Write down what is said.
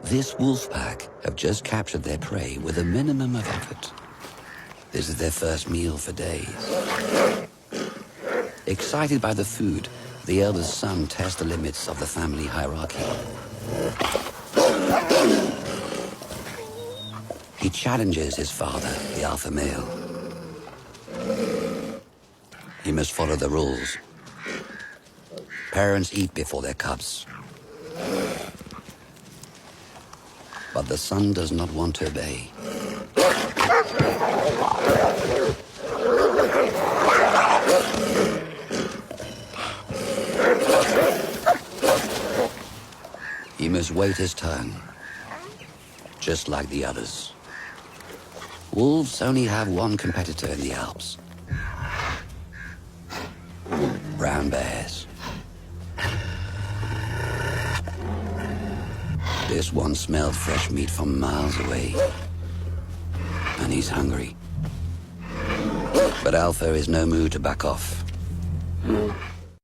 This wolf pack have just captured their prey with a minimum of effort. This is their first meal for days. Excited by the food, the eldest son tests the limits of the family hierarchy. He challenges his father, the alpha male. He must follow the rules. Parents eat before their cubs. But the son does not want to obey. He must wait his turn, just like the others. Wolves only have one competitor in the Alps. Brown bears. This one smelled fresh meat from miles away, and he's hungry. But Alpha is no mood to back off.